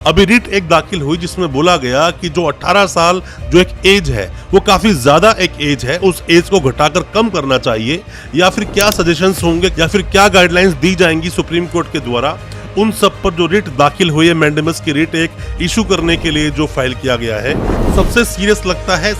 अभी रिट एक दाखिल हुई जिसमें बोला गया कि जो 18 साल जो एक एज है वो काफी ज्यादा एक एज है, उस एज को घटाकर कम करना चाहिए या फिर क्या सजेशंस होंगे या फिर क्या गाइडलाइंस दी जाएंगी सुप्रीम कोर्ट के द्वारा। उन सब पर जो रिट दाखिल हुई है, मैंडेमस की रिट एक इशू करने के लिए जो फाइल किया गया है, सबसे सीरियस लगता है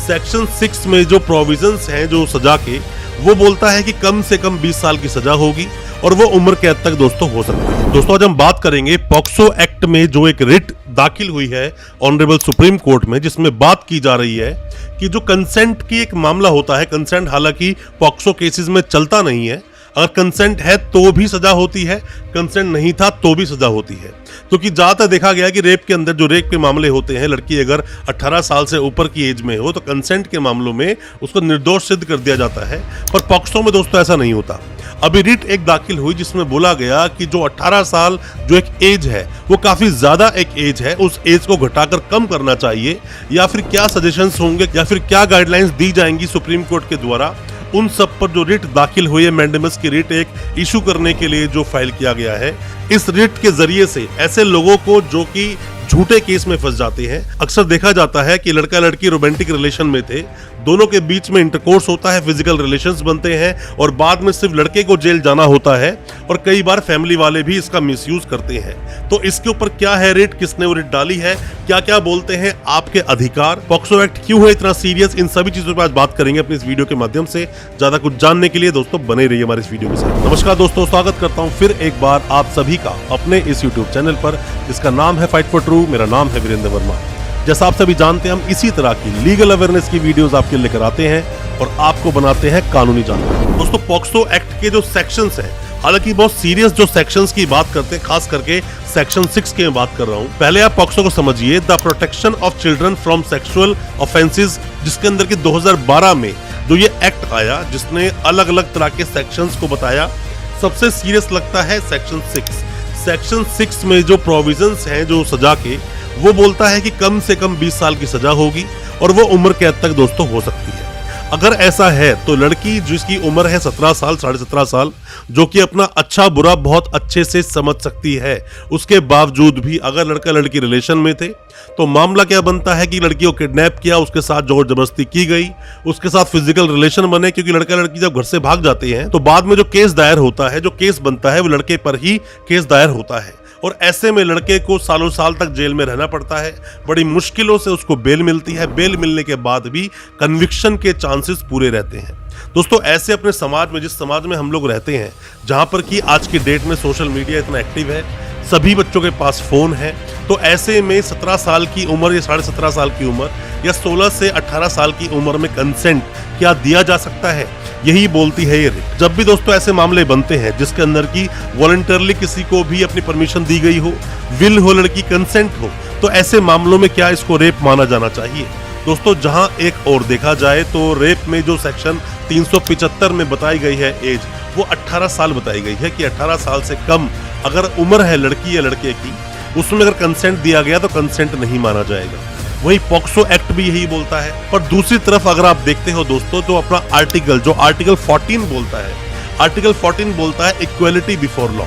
सेक्शन 6 में जो प्रोविजंस हैं जो सजा के, वो बोलता है कि कम से कम 20 साल की सजा होगी और वो उम्र कैद तक दोस्तों हो सकती है। दोस्तों आज हम बात करेंगे पॉक्सो एक्ट में जो एक रिट दाखिल हुई है ऑनरेबल सुप्रीम कोर्ट में, जिसमें बात की जा रही है कि जो कंसेंट की एक मामला होता है, कंसेंट हालांकि पॉक्सो केसेस में चलता नहीं है, अगर कंसेंट है तो भी सजा होती है, कंसेंट नहीं था तो भी सजा होती है। क्योंकि ज्यादातर देखा गया कि रेप के अंदर जो रेप के मामले होते हैं, लड़की अगर 18 साल से ऊपर की एज में हो तो कंसेंट के मामलों में उसको निर्दोष सिद्ध कर दिया जाता है, पर पॉक्सो में दोस्तों ऐसा नहीं होता। अभी रिट एक दाखिल हुई जिसमें बोला गया कि जो 18 साल जो एक एज है वो काफी ज्यादा एक एज है, उस एज को घटाकर कम करना चाहिए या फिर क्या सजेशंस होंगे या फिर क्या गाइडलाइंस दी जाएंगी सुप्रीम कोर्ट के द्वारा। उन सब पर जो रिट दाखिल हुई है, मैंडेमस की रिट एक इशू करने के लिए जो फाइल किया गया है, इस रिट के जरिए से ऐसे लोगों को जो कि झूठे केस में फंस जाते हैं, अक्सर देखा जाता है कि लड़का लड़की रोमांटिक रिलेशन में थे, दोनों के बीच में इंटरकोर्स होता है, फिजिकल रिलेशंस बनते हैं और बाद में सिर्फ लड़के को जेल जाना होता है और कई बार फैमिली वाले भी इसका मिसयूज करते हैं। तो इसके ऊपर क्या है रिट, किसने वो रिट डाली है, क्या क्या बोलते हैं आपके अधिकार, पॉक्सो एक्ट क्यों है इतना सीरियस, इन सभी चीजों पर आज बात करेंगे अपनी इस वीडियो के माध्यम से। ज्यादा कुछ जानने के लिए दोस्तों बने रहिए हमारे इस वीडियो के साथ। नमस्कार दोस्तों, स्वागत करता हूँ फिर एक बार आप सभी का अपने इस यूट्यूब चैनल पर जिसका नाम है फाइट फॉर ट्रू। मेरा नाम है वीरेंद्र वर्मा। जैसा आप सभी जानते हैं, हम इसी तरह की लीगल अवेयरनेस की वीडियोस आपके लिए लेकर आते हैं और आपको बनाते हैं कानूनी जानकारी। दोस्तों पॉक्सो एक्ट के जो सेक्शंस हैं, हालांकि बहुत सीरियस जो सेक्शंस की बात करते हैं, खास करके सेक्शन 6 की मैं बात कर रहा हूं। पहले आप पॉक्सो को समझिए, the protection of children from sexual offences, जिसके अंदर की 2012 में जो ये एक्ट आया, जिसने अलग अलग तरह के सेक्शंस को बताया। सबसे सीरियस लगता है सेक्शन 6 में जो प्रोविजंस हैं जो सजा के, वो बोलता है कि कम से कम 20 साल की सजा होगी और वो उम्र कैद तक दोस्तों हो सकती है। अगर ऐसा है तो लड़की जिसकी उम्र है 17 साल, 17.5 साल, जो कि अपना अच्छा बुरा बहुत अच्छे से समझ सकती है, उसके बावजूद भी अगर लड़का लड़की रिलेशन में थे तो मामला क्या बनता है कि लड़की को किडनैप किया, उसके साथ जोर जबरदस्ती की गई, उसके साथ फिजिकल रिलेशन बने, क्योंकि लड़का लड़की जब घर से भाग जाते हैं तो बाद में जो केस दायर होता है, जो केस बनता है, वो लड़के पर ही केस दायर होता है और ऐसे में लड़के को सालों साल तक जेल में रहना पड़ता है। बड़ी मुश्किलों से उसको बेल मिलती है, बेल मिलने के बाद भी कन्विक्शन के चांसेस पूरे रहते हैं। दोस्तों ऐसे अपने समाज में, जिस समाज में हम लोग रहते हैं, जहां पर कि आज की डेट में सोशल मीडिया इतना एक्टिव है, सभी बच्चों के पास फोन है, तो ऐसे में 17 साल की उम्र या 17.5 साल की उम्र या 16 से 18 साल की उम्र में कंसेंट क्या दिया जा सकता है, यही बोलती है ये रिट। जब भी दोस्तों ऐसे मामले बनते हैं जिसके अंदर की वॉलंटरली किसी को भी अपनी परमिशन दी गई हो, विल हो लड़की, कंसेंट हो, तो ऐसे मामलों में क्या इसको रेप माना जाना चाहिए। दोस्तों जहां एक और देखा जाए तो रेप में जो सेक्शन 375 में बताई गई है एज, वो 18 साल बताई गई है कि 18 साल से कम अगर उम्र है लड़की या लड़के की, उसमें अगर कंसेंट दिया गया तो कंसेंट नहीं माना जाएगा। वही पॉक्सो एक्ट भी यही बोलता है। पर दूसरी तरफ अगर आप देखते हो दोस्तों, तो अपना आर्टिकल 14 बोलता है, आर्टिकल 14 बोलता है equality before law.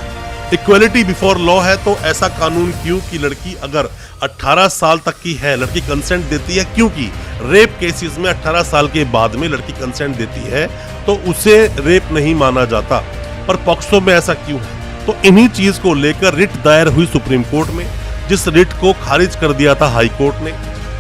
Equality before law है तो ऐसा कानून क्यों कि लड़की अगर 18 साल तक की है, लड़की कंसेंट देती है, क्योंकि रेप केसेस में 18 साल के बाद में लड़की कंसेंट देती है तो उसे रेप नहीं माना जाता। पर पॉक्सो में ऐसा क्यों है? तो इन्हीं चीज को लेकर रिट दायर हुई सुप्रीम कोर्ट में, जिस रिट को खारिज कर दिया था हाई कोर्ट ने।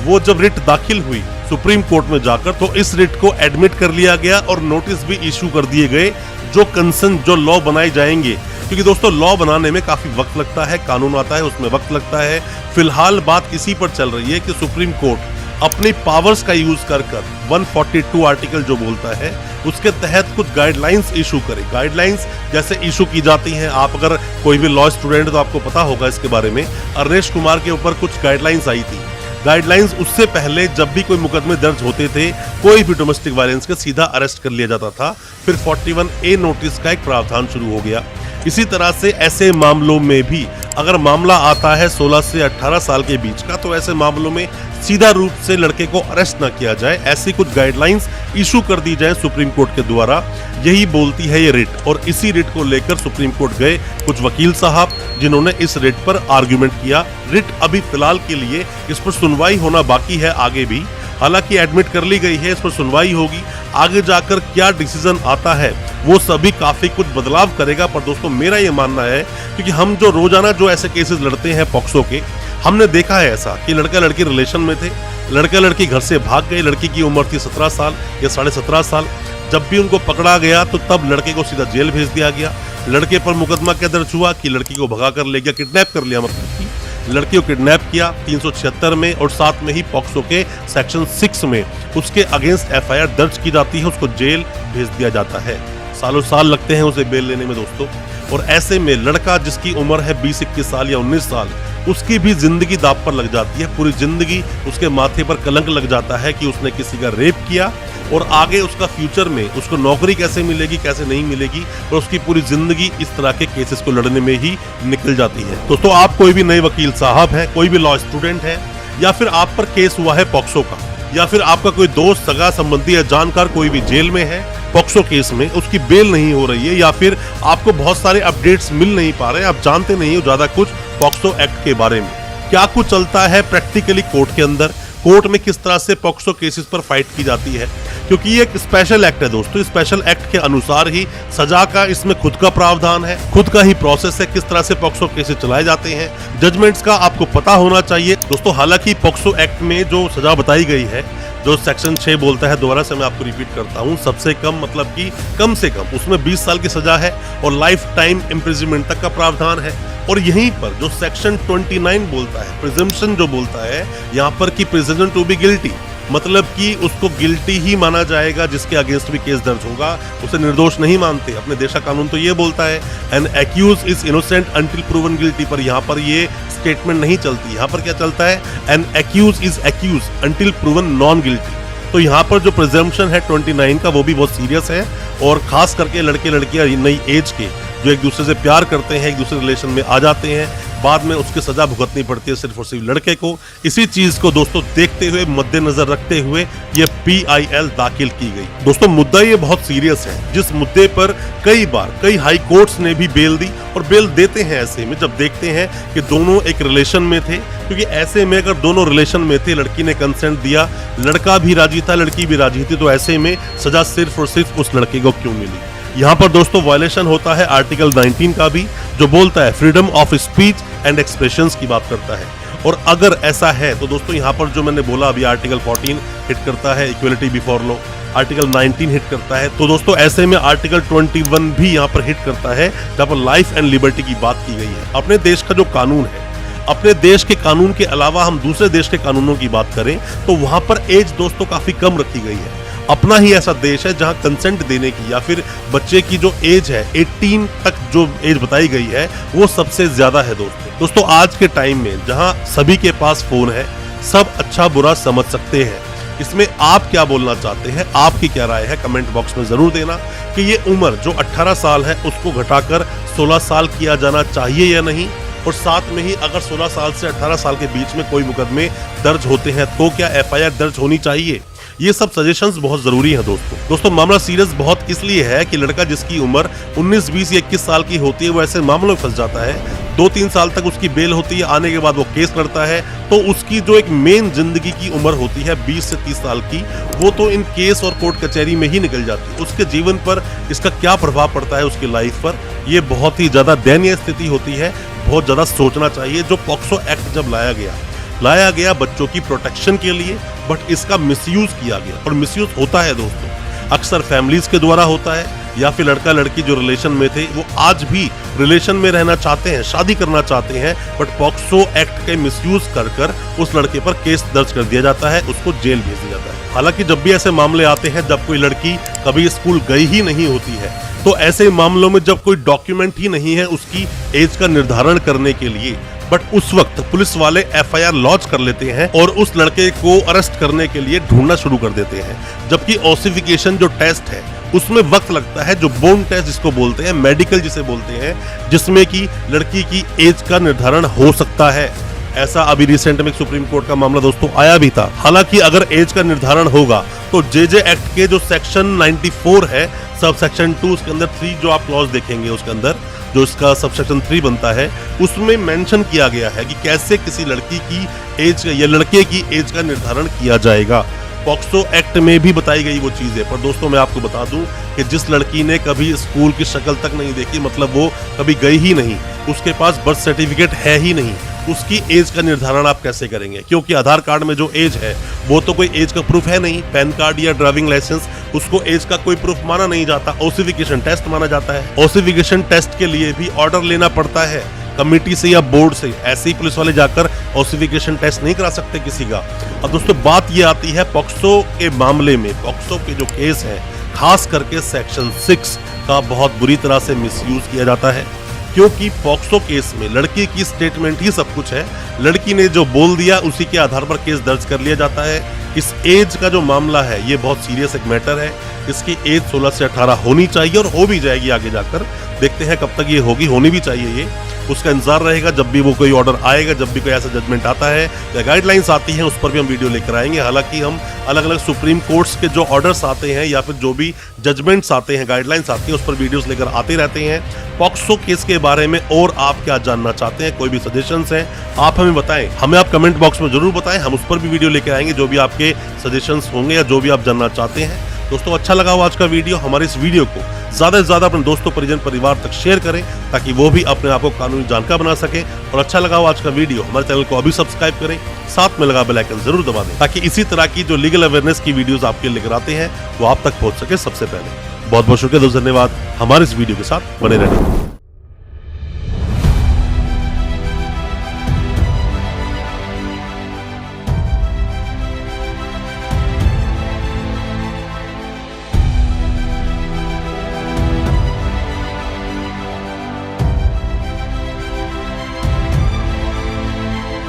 वो जब रिट दाखिल हुई सुप्रीम कोर्ट में जाकर, तो इस रिट को एडमिट कर लिया गया और नोटिस भी इशू कर दिए गए जो कंसर्न जो लॉ बनाए जाएंगे। क्योंकि दोस्तों लॉ बनाने में काफी वक्त लगता है, कानून आता है उसमें वक्त लगता है। फिलहाल बात इसी पर चल रही है कि सुप्रीम कोर्ट अपनी पावर्स का यूज कर 142 आर्टिकल जो बोलता है उसके तहत कुछ गाइडलाइंस इशू करे। गाइडलाइंस जैसे इशू की जाती हैं, आप अगर कोई भी लॉ स्टूडेंट तो आपको पता होगा इसके बारे में। अरनेश कुमार के ऊपर कुछ गाइडलाइंस आई थी। गाइडलाइंस उससे पहले जब भी कोई मुकदमे दर्ज होते थे, कोई भी डोमेस्टिक वायलेंस का सीधा अरेस्ट कर लिया जाता था। फिर 41A नोटिस का एक प्रावधान शुरू हो गया। इसी तरह से ऐसे मामलों में भी अगर मामला आता है 16 से 18 साल के बीच का, तो ऐसे मामलों में सीधा रूप से लड़के को अरेस्ट न किया जाए, ऐसी कुछ गाइडलाइंस इशू कर दी जाए सुप्रीम कोर्ट के द्वारा। यही बोलती है ये रिट, और इसी रिट को लेकर सुप्रीम कोर्ट गए कुछ वकील साहब, जिन्होंने इस रिट पर आर्गुमेंट किया। रिट अभी फिलहाल के लिए इस पर सुनवाई होना बाकी है, आगे भी हालांकि एडमिट कर ली गई है, इस पर सुनवाई होगी। आगे जाकर क्या डिसीजन आता है वो सभी काफी कुछ बदलाव करेगा। पर दोस्तों मेरा ये मानना है, क्योंकि हम जो रोजाना जो ऐसे केसेस लड़ते हैं पॉक्सो के, हमने देखा है ऐसा कि लड़का लड़की रिलेशन में थे, लड़का लड़की घर से भाग गए, लड़की की उम्र थी 17 साल या 17.5 साल। जब भी उनको पकड़ा गया तो तब लड़के को सीधा जेल भेज दिया गया। लड़के पर मुकदमा क्या दर्ज हुआ कि लड़की को भगा कर ले गया, किडनैप कर लिया, मतलब कि लड़की को किडनैप किया 376 में, और साथ में ही पॉक्सो के सेक्शन 6 में उसके अगेंस्ट एफआईआर दर्ज की जाती है, उसको जेल भेज दिया जाता है। सालों साल लगते हैं उसे बेल लेने में दोस्तों। और ऐसे में लड़का जिसकी उम्र है 20-21 साल या 19 साल, उसकी भी जिंदगी दांव पर लग जाती है। पूरी जिंदगी उसके माथे पर कलंक लग जाता है कि उसने किसी का रेप किया, और आगे उसका फ्यूचर में उसको नौकरी कैसे मिलेगी, कैसे नहीं मिलेगी, और उसकी पूरी जिंदगी इस तरह के केसेस को लड़ने में ही निकल जाती है। दोस्तों आप कोई भी नए वकील साहब हैं, कोई भी लॉ स्टूडेंट है, या फिर आप पर केस हुआ है पॉक्सो का, या फिर आपका कोई दोस्त, सगा संबंधी या जानकार कोई भी जेल में है पॉक्सो केस में, उसकी बेल नहीं हो रही है, या फिर आपको बहुत सारे अपडेट्स मिल नहीं पा रहे, आप जानते नहीं हो ज्यादा कुछ पॉक्सो एक्ट के बारे में, क्या कुछ चलता है प्रैक्टिकली कोर्ट के अंदर, कोर्ट में किस तरह से पॉक्सो केसेस पर फाइट की जाती है, क्योंकि ये एक स्पेशल एक्ट है दोस्तों। स्पेशल एक्ट के अनुसार ही सजा का इसमें खुद का प्रावधान है, खुद का ही प्रोसेस है, किस तरह से पॉक्सो केसेस चलाए जाते हैं, जजमेंट्स का आपको पता होना चाहिए दोस्तों। हालांकि पॉक्सो एक्ट में जो सजा बताई गई है, जो सेक्शन 6 बोलता है, दोबारा से मैं आपको रिपीट करता हूं, सबसे कम मतलब कि कम से कम उसमें 20 साल की सजा है, और लाइफ टाइम इम्प्रिजनमेंट तक का प्रावधान है। और यहीं पर जो सेक्शन 29 बोलता है, प्रिजम्पशन जो बोलता है यहाँ पर कि प्रिजन टू बी गिल्टी, मतलब कि उसको गिल्टी ही माना जाएगा जिसके अगेंस्ट भी केस दर्ज होगा, उसे निर्दोष नहीं मानते। अपने देश का कानून तो ये बोलता है an accuse is innocent until proven guilty, पर यहाँ पर ये स्टेटमेंट नहीं चलती। यहाँ पर क्या चलता है, an accuse is accuse until proven non guilty. तो यहाँ पर जो प्रिजम्पशन है 29 का, वो भी बहुत सीरियस है, और खास करके लड़के लड़कियां नई एज के जो एक दूसरे से प्यार करते हैं, एक दूसरे रिलेशन में आ जाते हैं, बाद में उसकी सजा भुगतनी पड़ती है सिर्फ और सिर्फ लड़के को। इसी चीज को दोस्तों देखते हुए, मद्देनजर रखते हुए ये PIL दाखिल की गई। दोस्तों मुद्दा ये बहुत सीरियस है, जिस मुद्दे पर कई बार कई हाई कोर्ट्स ने भी बेल दी, और बेल देते हैं ऐसे में जब देखते हैं कि दोनों एक रिलेशन में थे। क्योंकि ऐसे में अगर दोनों रिलेशन में थे, लड़की ने कंसेंट दिया, लड़का भी राजी था, लड़की भी राजी थी, तो ऐसे में सजा सिर्फ और सिर्फ उस लड़के को क्यों मिली। यहाँ पर दोस्तों वायलेशन होता है आर्टिकल 19 का भी, जो बोलता है freedom of speech and expressions की बात करता है। और अगर ऐसा है तो दोस्तों यहाँ पर जो मैंने बोला अभी, आर्टिकल 14 हिट करता है, equality before law, article 19 hit करता है, तो दोस्तों ऐसे में आर्टिकल 21 भी यहाँ पर हिट करता है, जहाँ पर लाइफ एंड लिबर्टी की बात की गई है। अपने देश का जो कानून है, अपने देश के कानून के अलावा हम दूसरे देश के कानूनों की बात करें तो वहां पर एज दोस्तों काफी कम रखी गई है। अपना ही ऐसा देश है जहां कंसेंट देने की या फिर बच्चे की जो एज है 18 तक जो एज बताई गई है वो सबसे ज्यादा है दोस्तों। आज के टाइम में जहां सभी के पास फोन है, सब अच्छा बुरा समझ सकते हैं। इसमें आप क्या बोलना चाहते हैं, आपकी क्या राय है, कमेंट बॉक्स में जरूर देना कि ये उम्र जो 18 साल है उसको घटाकर 16 साल किया जाना चाहिए या नहीं। और साथ में ही अगर 16 साल से 18 साल के बीच में कोई मुकदमे दर्ज होते हैं तो क्या FIR दर्ज होनी चाहिए। ये सब सजेशंस बहुत जरूरी हैं दोस्तों। मामला सीरियस बहुत इसलिए है कि लड़का जिसकी उम्र 19, 20 या 21 साल की होती है वो ऐसे मामलों में फंस जाता है। 2-3 साल तक उसकी बेल होती है, आने के बाद वो केस लड़ता है, तो उसकी जो एक मेन जिंदगी की उम्र होती है 20 से 30 साल की, वो तो इन केस और कोर्ट कचहरी में ही निकल जाती है। उसके जीवन पर इसका क्या प्रभाव पड़ता है, उसकी लाइफ पर, ये बहुत ही ज्यादा दयनीय स्थिति होती है। बहुत ज्यादा सोचना चाहिए। जो पॉक्सो एक्ट जब लाया गया बच्चों की प्रोटेक्शन के लिए, बट इसका मिसयूज किया गया, और मिसयूज होता है दोस्तों, अक्सर फैमिलीज के द्वारा होता है, या फिर लड़का लड़की जो रिलेशन में थे वो आज भी रिलेशन में रहना चाहते हैं, शादी करना चाहते हैं, बट पॉक्सो एक्ट के मिसयूज कर उस लड़के पर केस दर्ज कर दिया जाता है, उसको जेल भेज दिया जाता है। हालांकि जब भी ऐसे मामले आते हैं जब कोई लड़की कभी स्कूल गई ही नहीं होती है, तो ऐसे मामलों में जब कोई डॉक्यूमेंट ही नहीं है उसकी एज का निर्धारण करने के लिए, बट उस वक्त पुलिस वाले FIR लॉन्च कर लेते हैं और उस लड़के को अरेस्ट करने के लिए ढूंढना शुरू कर देते हैं। जबकि ओसिफिकेशन जो टेस्ट है उसमें वक्त लगता है, जो बोन टेस्ट जिसको बोलते हैं, मेडिकल जिसे बोलते हैं, जिसमें कि लड़की की एज का निर्धारण हो सकता है। ऐसा अभी रिसेंट में सुप्रीम कोर्ट का मामला दोस्तों आया भी था। हालांकि अगर एज का निर्धारण होगा तो जेजे एक्ट के जो सेक्शन 94 है सब सेक्शन 2 उसके अंदर 3 जो आप क्लॉज देखेंगे उसके अंदर जो इसका सब सेक्शन 3 बनता है उसमें मेंशन किया गया है कि कैसे किसी लड़की की एज या लड़के की एज का निर्धारण किया जाएगा। पॉक्सो एक्ट में भी बताई गई वो चीजें। पर दोस्तों मैं आपको बता दूं कि जिस लड़की ने कभी स्कूल की शक्ल तक नहीं देखी, मतलब वो कभी गई ही नहीं, उसके पास बर्थ सर्टिफिकेट है ही नहीं, उसकी एज का निर्धारण आप कैसे करेंगे? क्योंकि आधार कार्ड में जो एज है वो तो कोई एज का प्रूफ है नहीं। पैन कार्ड या ड्राइविंग लाइसेंस उसको एज का कोई प्रूफ माना नहीं जाता, ओसिफिकेशन टेस्ट माना जाता है। ओसिफिकेशन टेस्ट के लिए भी ऑर्डर लेना पड़ता है कमेटी से या बोर्ड से। ऐसे ही पुलिस वाले जाकर ओसिफिकेशन टेस्ट नहीं करा सकते किसी का। अब दोस्तों बात ये आती है पॉक्सो के मामले में, पॉक्सो के जो केस है खास करके सेक्शन 6 का बहुत बुरी तरह से मिसयूज किया जाता है। क्योंकि पॉक्सो केस में लड़की की स्टेटमेंट ही सब कुछ है, लड़की ने जो बोल दिया उसी के आधार पर केस दर्ज कर लिया जाता है। इस एज का जो मामला है ये बहुत सीरियस एक मैटर है। इसकी एज 16 से 18 होनी चाहिए और हो भी जाएगी आगे जाकर। देखते हैं कब तक ये होगी, होनी भी चाहिए ये। उसका इंतजार रहेगा जब भी वो कोई ऑर्डर आएगा, जब भी कोई ऐसा जजमेंट आता है या गाइडलाइंस आती हैं उस पर भी हम वीडियो लेकर आएंगे। हालांकि हम अलग अलग सुप्रीम कोर्ट्स के जो ऑर्डर्स आते हैं या फिर जो भी जजमेंट्स आते हैं, गाइडलाइंस आती हैं, उस पर वीडियोस लेकर आते रहते हैं। पॉक्सो केस के बारे में और आप क्या जानना चाहते हैं, कोई भी सजेशंस हैं आप हमें बताएं, हमें आप कमेंट बॉक्स में जरूर बताएं, हम उस पर भी वीडियो लेकर आएंगे जो भी आपके सजेशंस होंगे या जो भी आप जानना चाहते हैं। दोस्तों अच्छा लगा हो आज का वीडियो, हमारे इस वीडियो को ज्यादा से ज्यादा अपने दोस्तों परिजन परिवार तक शेयर करें ताकि वो भी अपने आप को कानूनी जानकार बना सके। और अच्छा लगा हो आज का वीडियो, हमारे चैनल को अभी सब्सक्राइब करें, साथ में लगा बेल आइकन जरूर दबा दें ताकि इसी तरह की जो लीगल अवेयरनेस की वीडियोस आपके लेकर आते हैं वो आप तक पहुंच सके सबसे पहले। बहुत बहुत शुक्रिया दोस्तों, धन्यवाद हमारे इस वीडियो के साथ बने रहने।